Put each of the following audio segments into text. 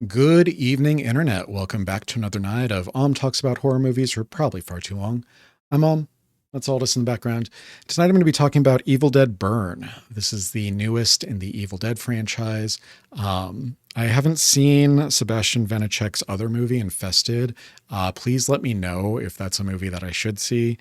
Good evening, Internet. Welcome back to another night of Talks About Horror Movies for probably far too long. I'm That's Aldous in the background. Tonight I'm going to be talking about Evil Dead Burn. This is the newest in the Evil Dead franchise. I haven't seen Sebastian Vaniček's other movie, Infested. Please let me know if that's a movie that I should see.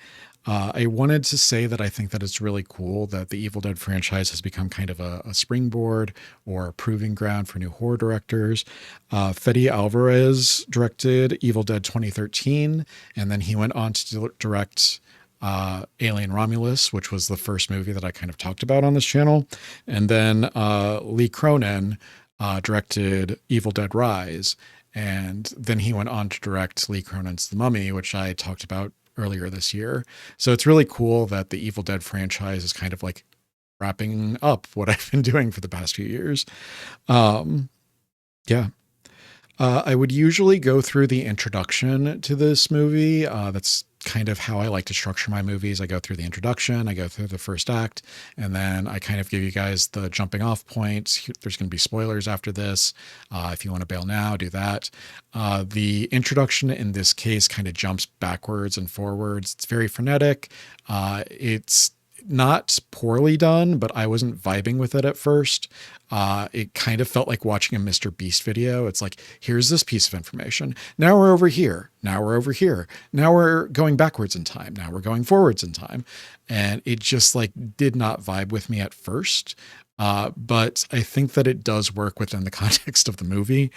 I wanted to say that I think that it's really cool that the Evil Dead franchise has become kind of a springboard or a proving ground for new horror directors. Fede Alvarez directed Evil Dead 2013, and then he went on to direct Alien Romulus, which was the first movie that I kind of talked about on this channel. And then Lee Cronin directed Evil Dead Rise. And then he went on to direct Lee Cronin's The Mummy, which I talked about earlier this year. So it's really cool that the Evil Dead franchise is kind of like wrapping up what I've been doing for the past few years. Um, yeah. I would usually go through the introduction to this movie. That's kind of how I like to structure my movies. I go through the introduction, I go through the first act, and then I kind of give you guys the jumping off points. There's going to be spoilers after this. If you want to bail now, do that. The introduction in this case kind of jumps backwards and forwards. It's very frenetic. It's not poorly done, but I wasn't vibing with it at first. It kind of felt like watching a Mr. Beast video. It's like, here's this piece of information. Now we're over here. Now we're over here. Now we're going backwards in time. Now we're going forwards in time. And it just like did not vibe with me at first. But I think that it does work within the context of the movie.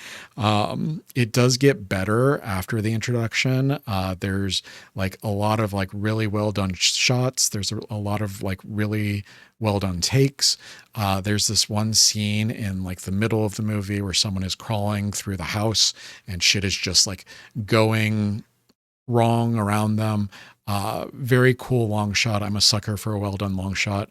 It does get better after the introduction. There's like a lot of like really well done shots. There's a lot of like really well done takes. There's this one scene in like the middle of the movie where someone is crawling through the house and shit is just like going wrong around them. Very cool long shot. I'm a sucker for a well done long shot.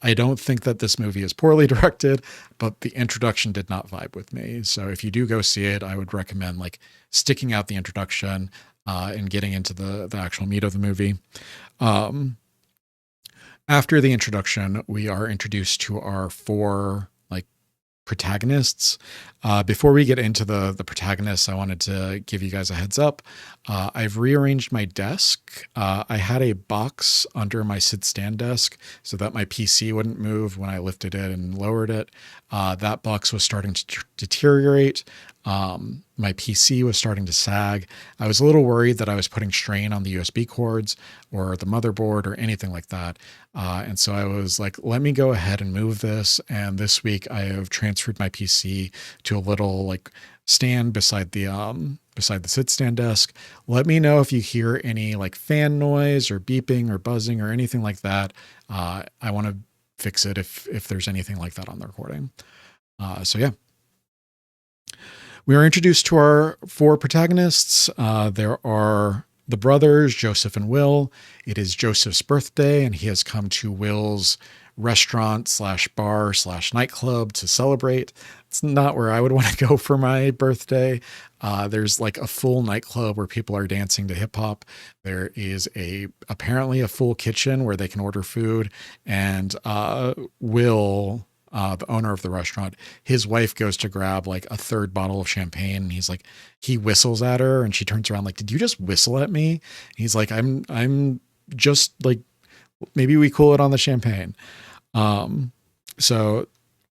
I don't think that this movie is poorly directed, but the introduction did not vibe with me. So if you do go see it, I would recommend like sticking out the introduction and getting into the actual meat of the movie. After the introduction, we are introduced to our four like protagonists. Before we get into the protagonists, I wanted to give you guys a heads up. I've rearranged my desk. I had a box under my sit-stand desk so that my PC wouldn't move when I lifted it and lowered it. That box was starting to deteriorate. My PC was starting to sag. I was a little worried that I was putting strain on the USB cords or the motherboard or anything like that. And so I was like, let me go ahead and move this. And this week I have transferred my PC to a little like stand beside the sit stand desk. Let me know if you hear any like fan noise or beeping or buzzing or anything like that. I want to fix it if there's anything like that on the recording. So yeah. We are introduced to our four protagonists. There are the brothers, Joseph and Will. It is Joseph's birthday, and he has come to Will's restaurant slash bar slash nightclub to celebrate. It's not where I would want to go for my birthday. There's like a full nightclub where people are dancing to hip hop. There is apparently a full kitchen where they can order food, and Will, the owner of the restaurant, his wife goes to grab like a third bottle of champagne. And he's like, he whistles at her and she turns around like, did you just whistle at me? And he's like, I'm just like, maybe we cool it on the champagne. So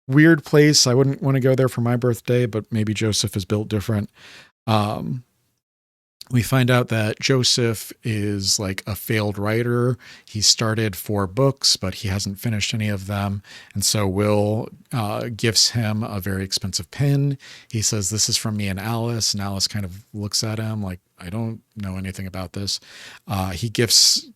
weird place. I wouldn't want to go there for my birthday, but maybe Joseph is built different. We find out that Joseph is like a failed writer. He started 4 books, but he hasn't finished any of them. And so Will gives him a very expensive pen. He says, this is from me and Alice. And Alice kind of looks at him like, I don't know anything about this. He gifts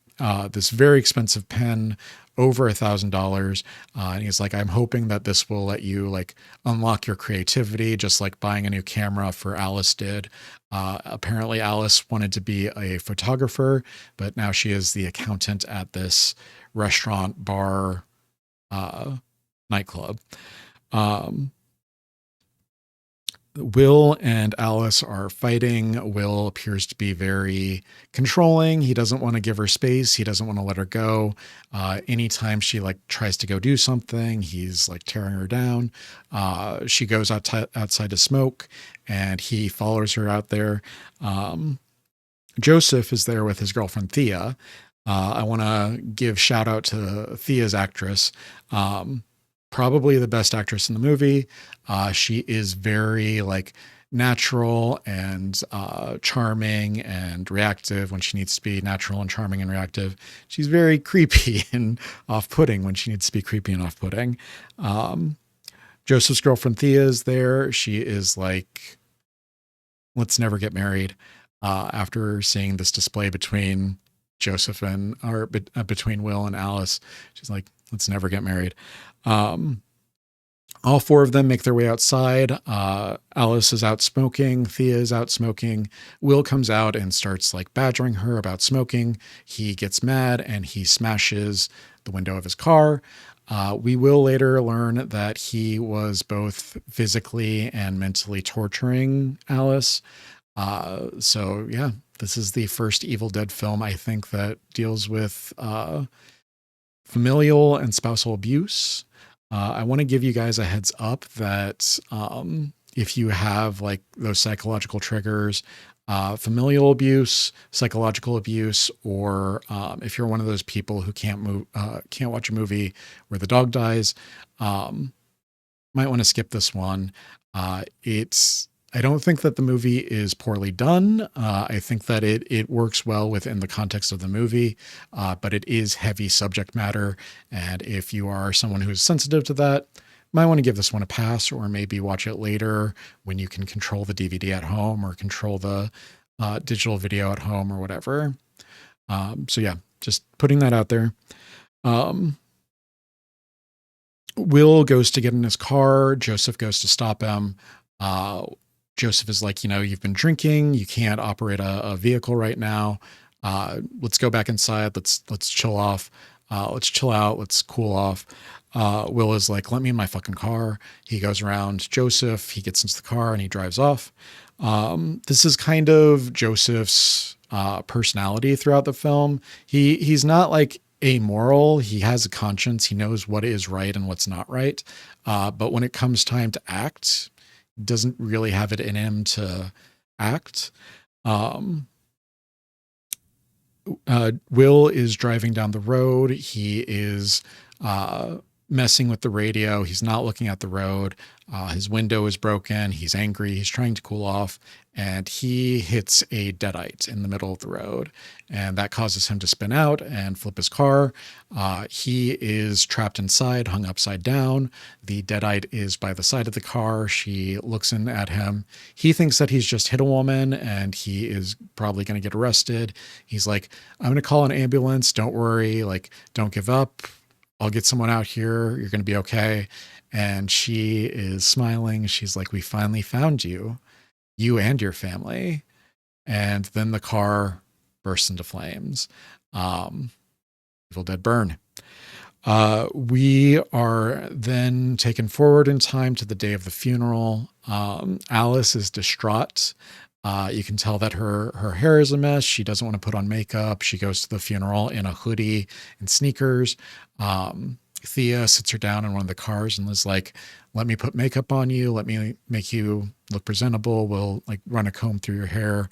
this very expensive pen, over $1,000. And he's like, I'm hoping that this will let you like unlock your creativity, just like buying a new camera for Alice did. Apparently Alice wanted to be a photographer, but now she is the accountant at this restaurant, bar, nightclub. Will and Alice are fighting. Will appears to be very controlling. He doesn't want to give her space. He doesn't want to let her go. Anytime she like tries to go do something, he's like tearing her down. She goes outside to smoke, and he follows her out there. Joseph is there with his girlfriend Thea. I want to give shout out to Thea's actress. Probably the best actress in the movie. She is very like natural and charming and reactive when she needs to be natural and charming and reactive. She's very creepy and off-putting when she needs to be creepy and off-putting. Joseph's girlfriend Thea is there. She is like, let's never get married. After seeing this display between Joseph and or between Will and Alice, she's like, let's never get married. All four of them make their way outside. Alice is out smoking. Thea is out smoking. Will comes out and starts like badgering her about smoking. He gets mad and he smashes the window of his car. We will later learn that he was both physically and mentally torturing Alice. So yeah, this is the first Evil Dead film, I think, that deals with familial and spousal abuse. I want to give you guys a heads up that if you have like those psychological triggers, familial abuse, psychological abuse, or if you're one of those people who can't watch a movie where the dog dies, might want to skip this one. I don't think that the movie is poorly done. I think that it works well within the context of the movie, but it is heavy subject matter. And if you are someone who's sensitive to that, might want to give this one a pass, or maybe watch it later when you can control the DVD at home or control the digital video at home or whatever. So yeah, just putting that out there. Will goes to get in his car. Joseph goes to stop him. Joseph is like, you've been drinking. You can't operate a vehicle right now. Let's go back inside. Let's chill off. Let's chill out. Let's cool off. Will is like, let me in my fucking car. He goes around Joseph. He gets into the car and he drives off. This is kind of Joseph's personality throughout the film. He's not like amoral. He has a conscience. He knows what is right and what's not right. But when it comes time to act, doesn't really have it in him to act. Will is driving down the road. He is messing with the radio. He's not looking at the road. His window is broken. He's angry. He's trying to cool off, and he hits a deadite in the middle of the road, and that causes him to spin out and flip his car. He is trapped inside, hung upside down. The deadite is by the side of the car. She looks in at him. He thinks that he's just hit a woman, and he is probably going to get arrested. He's like, I'm going to call an ambulance. Don't worry. Like, don't give up. I'll get someone out here. You're going to be okay. And she is smiling. She's like, we finally found you and your family. And then the car bursts into flames. Evil Dead Burn. We are then taken forward in time to the day of the funeral. Alice is distraught. You can tell that her hair is a mess. She doesn't want to put on makeup. She goes to the funeral in a hoodie and sneakers. Thea sits her down in one of the cars and is like, let me put makeup on you. Let me make you look presentable. We'll like run a comb through your hair.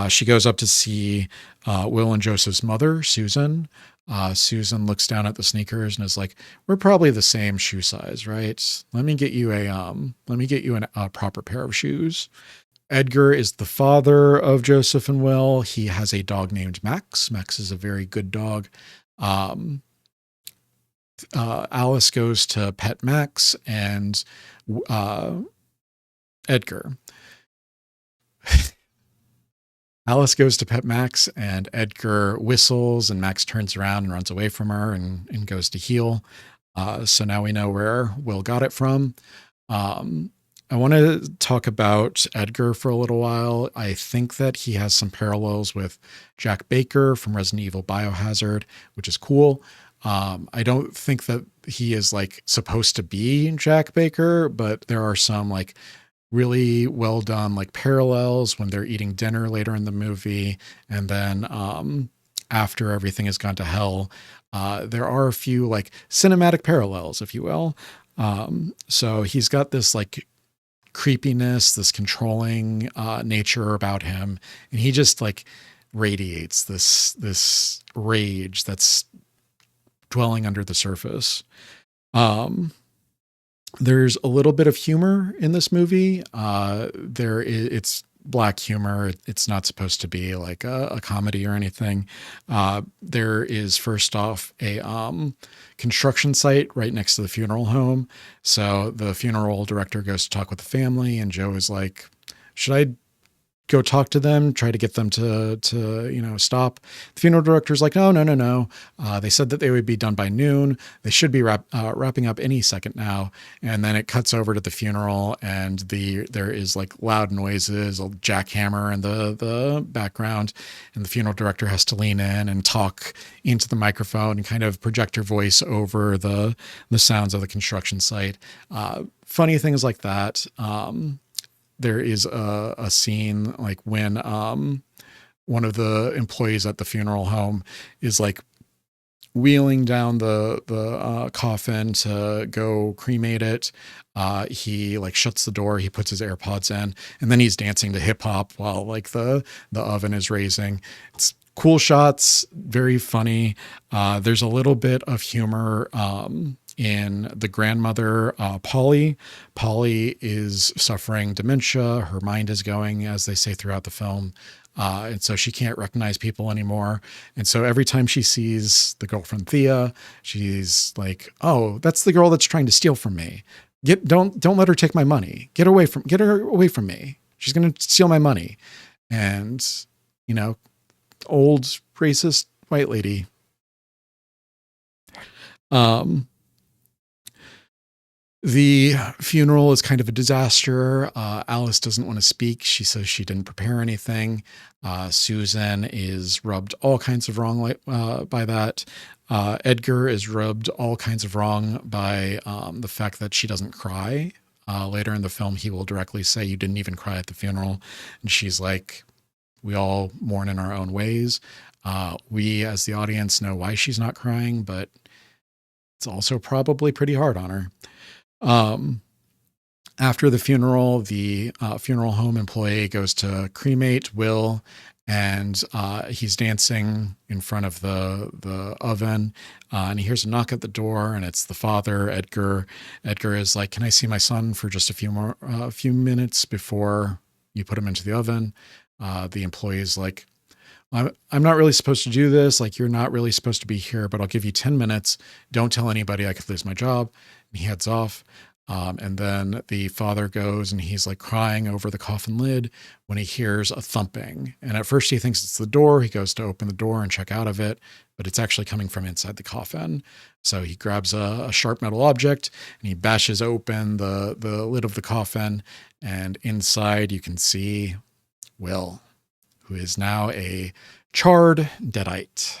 She goes up to see Will and Joseph's mother, Susan. Susan looks down at the sneakers and is like, we're probably the same shoe size, right? Let me get you a proper pair of shoes. Edgar is the father of Joseph and Will. He has a dog named Max. Max is a very good dog. Alice goes to pet Max, and Edgar. Alice goes to pet Max, and Edgar whistles, and Max turns around and runs away from her and goes to heal. So now we know where Will got it from. I want to talk about Edgar for a little while. I think that he has some parallels with Jack Baker from Resident Evil Biohazard, which is cool. I don't think that he is like supposed to be Jack Baker, but there are some like really well done, like parallels when they're eating dinner later in the movie. And then after everything has gone to hell, there are a few like cinematic parallels, if you will. So he's got this like creepiness, this controlling nature about him. And he just like radiates this rage that's dwelling under the surface. There's a little bit of humor in this movie. It's black humor. It's not supposed to be like a comedy or anything. There is first off a construction site right next to the funeral home. So the funeral director goes to talk with the family, and Joe is like, "Should I go talk to them, try to get them to stop?" The funeral director's like, no. They said that they would be done by noon. They should be wrapping up any second now. And then it cuts over to the funeral, and there is like loud noises, a jackhammer in the background, and the funeral director has to lean in and talk into the microphone and kind of project her voice over the sounds of the construction site. Funny things like that. There is a scene like when one of the employees at the funeral home is like wheeling down the coffin to go cremate it. He like shuts the door, he puts his AirPods in, and then he's dancing to hip hop while like the oven is raising. It's cool shots, very funny. There's a little bit of humor in the grandmother, Polly. Polly is suffering dementia. Her mind is going, as they say throughout the film. And so she can't recognize people anymore. And so every time she sees the girlfriend Thea, she's like, "Oh, that's the girl that's trying to steal from me. Don't let her take my money. Get her away from me. She's going to steal my money." And, old racist white lady. The funeral is kind of a disaster. Alice doesn't want to speak. She says she didn't prepare anything. Susan is rubbed all kinds of wrong by that. Edgar is rubbed all kinds of wrong by the fact that she doesn't cry. Later in the film, he will directly say, "You didn't even cry at the funeral." And she's like, "We all mourn in our own ways." We, as the audience, know why she's not crying, but it's also probably pretty hard on her. After the funeral, the funeral home employee goes to cremate Will, and he's dancing in front of the oven, and he hears a knock at the door, and it's the father, Edgar. Edgar is like, "Can I see my son for just a few minutes before you put him into the oven?" The employee is like, I'm not really supposed to do this. Like, you're not really supposed to be here, but I'll give you 10 minutes. Don't tell anybody, I could lose my job. And he heads off. And then the father goes, and he's like crying over the coffin lid when he hears a thumping. And at first he thinks it's the door. He goes to open the door and check out of it, but it's actually coming from inside the coffin. So he grabs a sharp metal object and he bashes open the lid of the coffin. And inside you can see Will, who is now a charred deadite.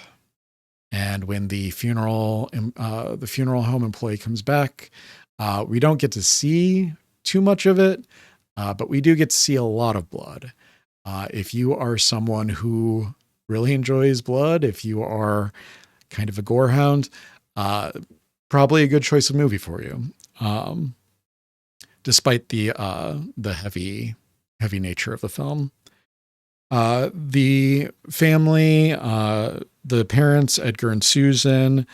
And when the funeral home employee comes back, we don't get to see too much of it, but we do get to see a lot of blood. If you are someone who really enjoys blood, if you are kind of a gore hound, probably a good choice of movie for you. Despite the heavy nature of the film. The family, the parents, Edgar and Susan,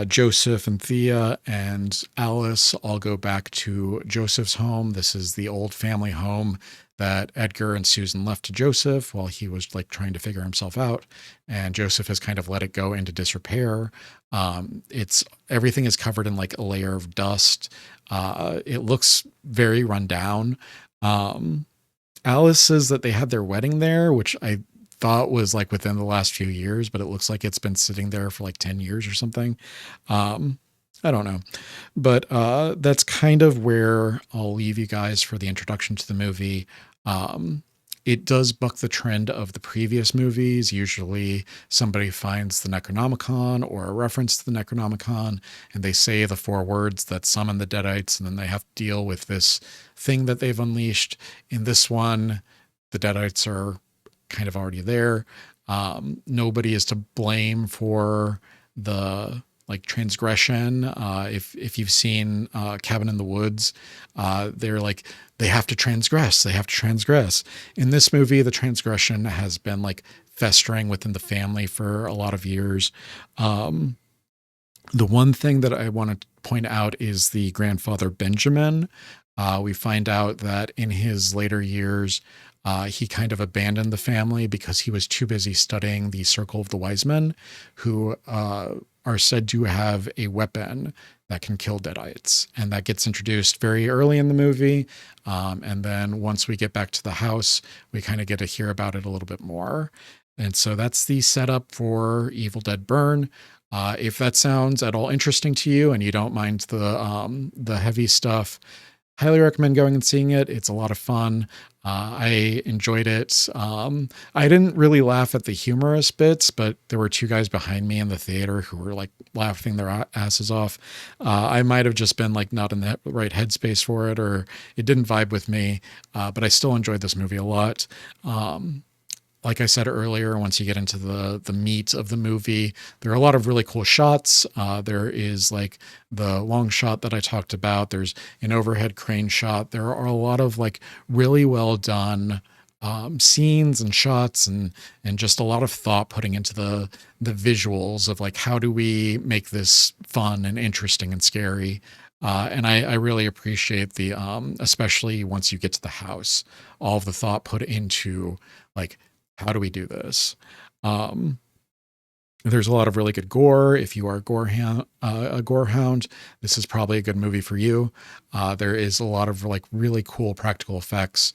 Joseph and Thea and Alice all go back to Joseph's home. This is the old family home that Edgar and Susan left to Joseph while he was like trying to figure himself out. And Joseph has kind of let it go into disrepair. Everything is covered in like a layer of dust. It looks very run down. Alice says that they had their wedding there, which I thought was like within the last few years, but it looks like it's been sitting there for like 10 years or something. I don't know, but that's kind of where I'll leave you guys for the introduction to the movie. it does buck the trend of the previous movies. Usually somebody finds the Necronomicon or a reference to the Necronomicon, and they say the 4 words that summon the Deadites, and then they have to deal with this thing that they've unleashed. In this one, the Deadites are kind of already there. Nobody is to blame for the transgression. If you've seen Cabin in the Woods, they're like, they have to transgress. They have to transgress. In this movie, the transgression has been festering within the family for a lot of years. The one thing that I want to point out is the grandfather Benjamin. We find out that in his later years, he kind of abandoned the family because he was too busy studying the Circle of the Wise Men, who are said to have a weapon that can kill Deadites. And that gets introduced very early in the movie. And then once we get back to the house, we kind of get to hear about it a little bit more. And so that's the setup for Evil Dead Burn. If that sounds at all interesting to you and you don't mind the heavy stuff, highly recommend going and seeing it. It's a lot of fun. I enjoyed it. I didn't really laugh at the humorous bits, but there were 2 guys behind me in the theater who were laughing their asses off. I might have just been not in the right headspace for it, or it didn't vibe with me. But I still enjoyed this movie a lot. Like I said earlier, once you get into the meat of the movie, there are a lot of really cool shots. There is the long shot that I talked about. There's an overhead crane shot. There are a lot of really well done scenes and shots and just a lot of thought putting into the visuals of how do we make this fun and interesting and scary. And I really appreciate the, especially once you get to the house, all of the thought put into how do we do this? There's a lot of really good gore. If you are a gore hound, this is probably a good movie for you. There is a lot of really cool practical effects.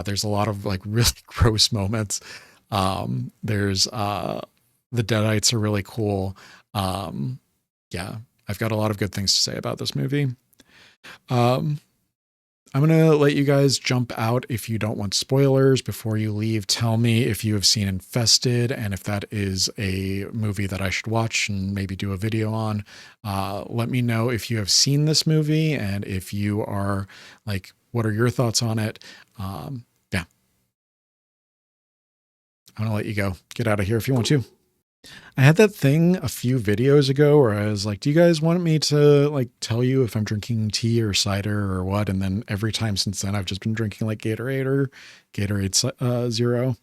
There's a lot of really gross moments. There's the Deadites are really cool. Yeah, I've got a lot of good things to say about this movie. I'm going to let you guys jump out if you don't want spoilers. Before you leave, tell me if you have seen Infested and if that is a movie that I should watch and maybe do a video on. Let me know if you have seen this movie and if you are what are your thoughts on it? Yeah. I'm going to let you go. Get out of here if you want to. I had that thing a few videos ago where I was like, do you guys want me to tell you if I'm drinking tea or cider or what? And then every time since then, I've just been drinking Gatorade or Gatorade Zero.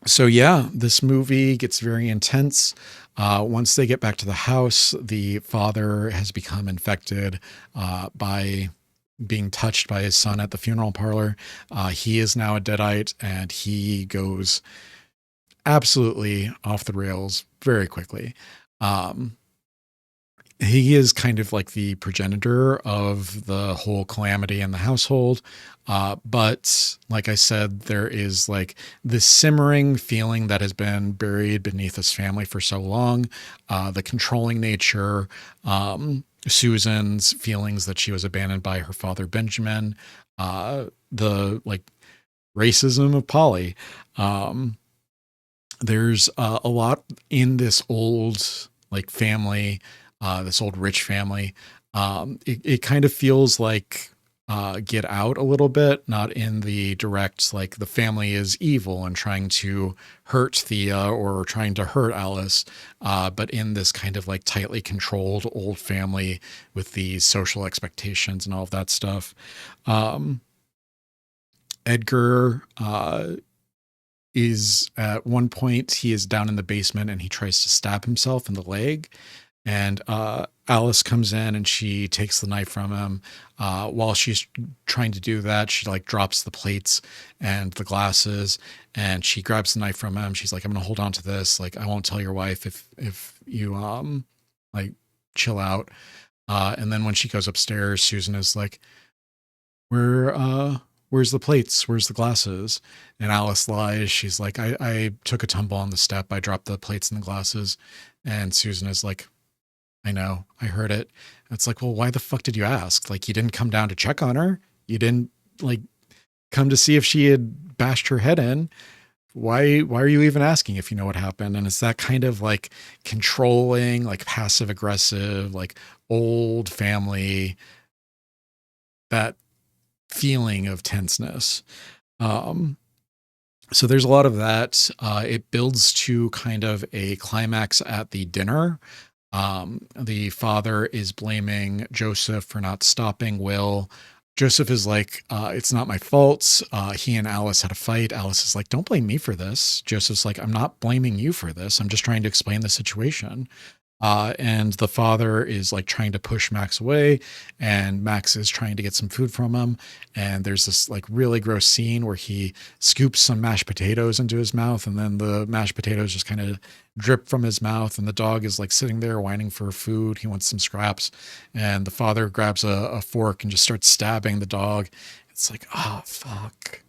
So yeah, this movie gets very intense. Once they get back to the house, the father has become infected by being touched by his son at the funeral parlor. He is now a Deadite and he goes absolutely off the rails very quickly. He is kind of the progenitor of the whole calamity in the household. But like I said, there is this simmering feeling that has been buried beneath his family for so long. The controlling nature, Susan's feelings that she was abandoned by her father, Benjamin, the racism of Polly. There's a lot in this old family, this old rich family. It kind of feels like Get Out a little bit, not in the direct the family is evil and trying to hurt Thea or trying to hurt Alice, but in this kind of tightly controlled old family with these social expectations and all of that stuff. Edgar is at one point he is down in the basement and he tries to stab himself in the leg, and Alice comes in and she takes the knife from him. While she's trying to do that, she drops the plates and the glasses, and she grabs the knife from him. She's like, I'm gonna hold on to this, I won't tell your wife if you chill out. And then when she goes upstairs, Susan is like, where's the plates? Where's the glasses? And Alice lies. She's like, I took a tumble on the step. I dropped the plates and the glasses. And Susan is like, I know, I heard it. And it's like, well, why the fuck did you ask? You didn't come down to check on her. You didn't come to see if she had bashed her head in. Why are you even asking if you know what happened? And it's that kind of like controlling, like passive aggressive, like old family, that feeling of tenseness. Um, so there's a lot of that. It builds to kind of a climax at the dinner. The father is blaming Joseph for not stopping Will. Joseph is like, it's not my fault. He and Alice had a fight. Alice is like, don't blame me for this. Joseph's like, I'm not blaming you for this. I'm just trying to explain the situation. And the father is like trying to push Max away, and Max is trying to get some food from him. And there's this like really gross scene where he scoops some mashed potatoes into his mouth, and then the mashed potatoes just kind of drip from his mouth. And the dog is like sitting there whining for food. He wants some scraps. And the father grabs a fork and just starts stabbing the dog. It's like, oh, fuck.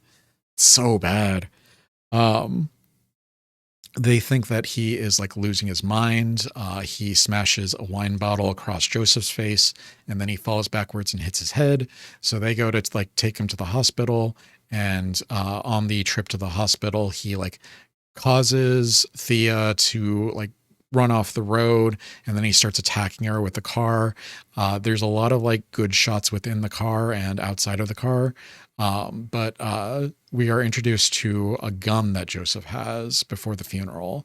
It's so bad. They think that he is like losing his mind. He smashes a wine bottle across Joseph's face, and then he falls backwards and hits his head. So they go to like take him to the hospital. And on the trip to the hospital, he like causes Thea to like run off the road, and then he starts attacking her with the car. There's a lot of like good shots within the car and outside of the car. But we are introduced to a gun that Joseph has before the funeral.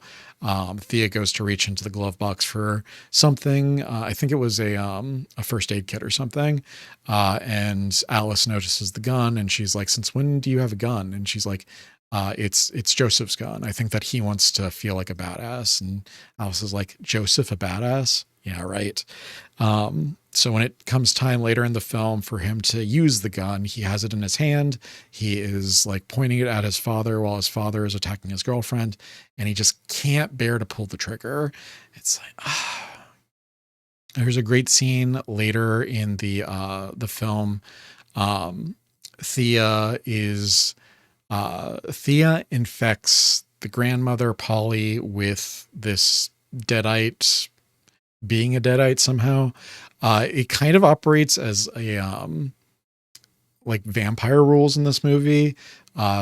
Thea goes to reach into the glove box for something. I think it was a first aid kit or something. And Alice notices the gun, and she's like, "Since when do you have a gun?" And she's like, it's Joseph's gun. I think that he wants to feel like a badass." And Alice is like, "Joseph, a badass? Yeah, right." So when it comes time later in the film for him to use the gun, he has it in his hand. He is like pointing it at his father while his father is attacking his girlfriend, and he just can't bear to pull the trigger. It's like, ah. There's a great scene later in the film. Thea infects the grandmother Polly with this deadite, being a deadite somehow. It kind of operates as a like vampire rules in this movie.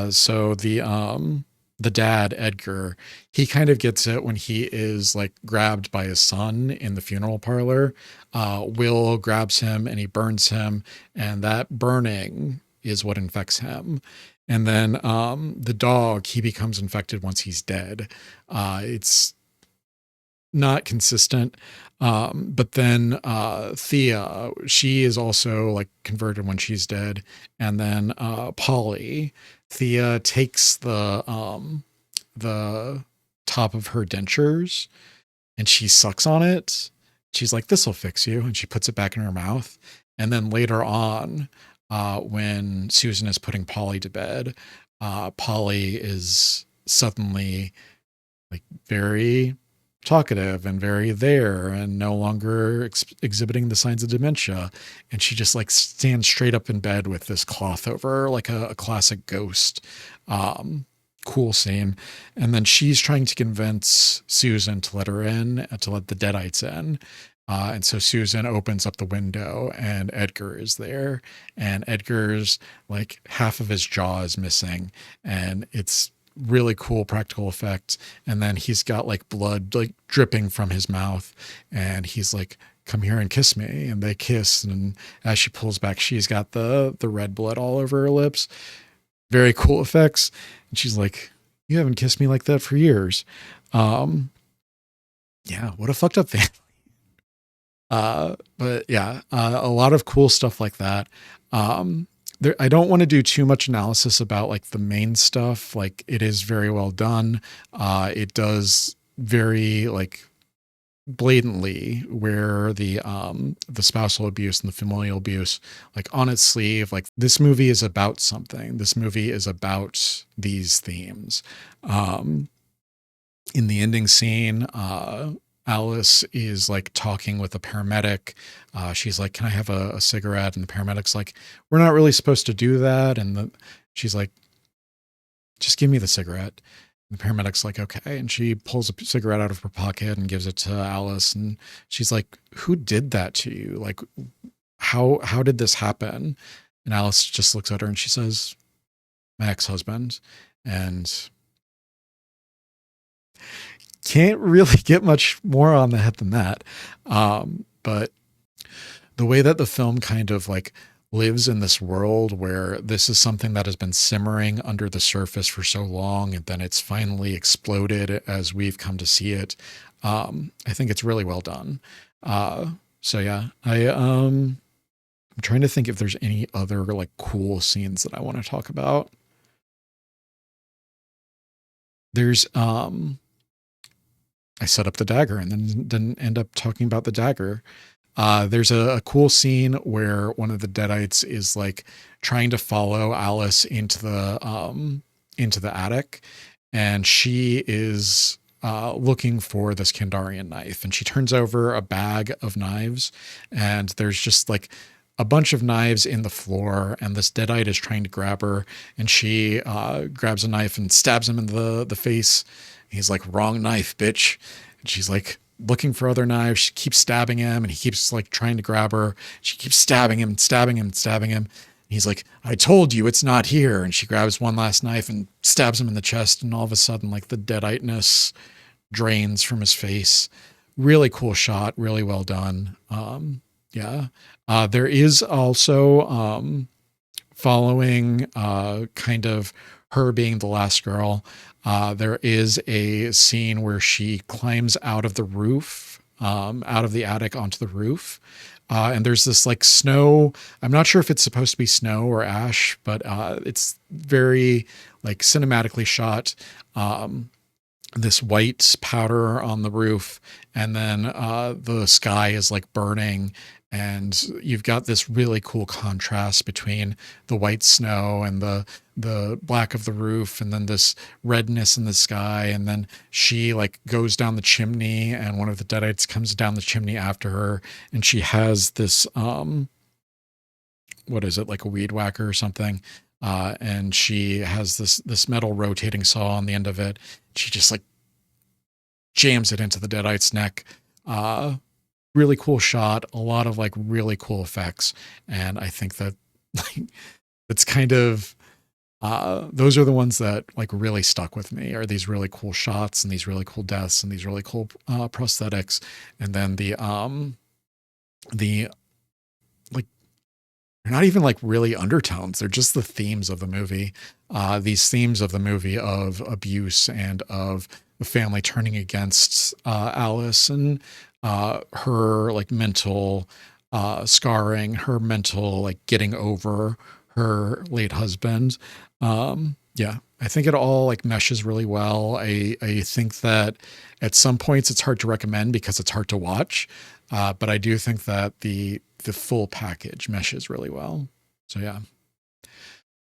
So the dad, Edgar, he kind of gets it when he is like grabbed by his son in the funeral parlor. Will grabs him and he burns him, and that burning is what infects him. And then the dog, he becomes infected once he's dead. It's not consistent. But then Thea, she is also like converted when she's dead. And then Polly, Thea takes the top of her dentures and she sucks on it. She's like, "This will fix you." And she puts it back in her mouth. And then later on, when Susan is putting Polly to bed, Polly is suddenly like very talkative and very there and no longer exhibiting the signs of dementia. And she just like stands straight up in bed with this cloth over her, like a classic ghost. Cool scene. And then she's trying to convince Susan to let her in, to let the deadites in. And so Susan opens up the window and Edgar is there, and Edgar's like half of his jaw is missing, and it's really cool practical effect. And then he's got like blood like dripping from his mouth, and he's like, "Come here and kiss me." And they kiss. And as she pulls back, she's got the red blood all over her lips. Very cool effects. And she's like, "You haven't kissed me like that for years." Yeah, what a fucked up thing. But yeah, a lot of cool stuff like that. I don't want to do too much analysis about like the main stuff. Like it is very well done. It does very like blatantly wear the spousal abuse and the familial abuse like on its sleeve. Like this movie is about something. This movie is about these themes. In the ending scene, Alice is like talking with a paramedic. She's like, "Can I have a cigarette?" And the paramedic's like, "We're not really supposed to do that." And she's like, "Just give me the cigarette." And the paramedic's like, "Okay." And she pulls a cigarette out of her pocket and gives it to Alice. And she's like, "Who did that to you? Like, how did this happen?" And Alice just looks at her and she says, my ex-husband, and can't really get much more on the head than that. But the way that the film kind of like lives in this world where this is something that has been simmering under the surface for so long, and then it's finally exploded as we've come to see it. I think it's really well done. So yeah, I'm trying to think if there's any other like cool scenes that I want to talk about. There's I set up the dagger and then didn't end up talking about the dagger. There's a cool scene where one of the Deadites is like trying to follow Alice into the attic, and she is looking for this Kandarian knife, and she turns over a bag of knives, and there's just like a bunch of knives in the floor, and this Deadite is trying to grab her, and she grabs a knife and stabs him in the face. He's like, "Wrong knife, bitch." And she's like looking for other knives. She keeps stabbing him, and he keeps like trying to grab her. She keeps stabbing him, stabbing him, stabbing him. He's like, "I told you it's not here." And she grabs one last knife and stabs him in the chest. And all of a sudden, like the Deadite-ness drains from his face. Really cool shot. Really well done. Yeah. There is also, following, kind of her being the last girl. There is a scene where she climbs out of the roof, out of the attic onto the roof. And there's this like snow. I'm not sure if it's supposed to be snow or ash, but it's very like cinematically shot. This white powder on the roof, and then the sky is like burning, and you've got this really cool contrast between the white snow and the black of the roof, and then this redness in the sky. And then she like goes down the chimney, and one of the Deadites comes down the chimney after her, and she has this what is it, like a weed whacker or something, and she has this metal rotating saw on the end of it. She just like jams it into the Deadite's neck. Really cool shot, a lot of like really cool effects. And I think that like it's kind of those are the ones that like really stuck with me, are these really cool shots and these really cool deaths and these really cool prosthetics. And then the like, they're not even like really undertones. They're just the themes of the movie. These themes of the movie of abuse and of the family turning against Alice, and her like mental scarring, her mental like getting over her late husband. Yeah, I think it all like meshes really well. I think that at some points it's hard to recommend because it's hard to watch. But I do think that the full package meshes really well. So yeah,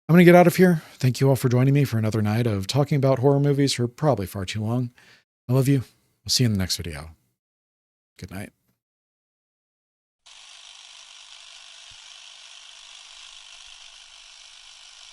I'm going to get out of here. Thank you all for joining me for another night of talking about horror movies for probably far too long. I love you. I'll see you in the next video. Good night.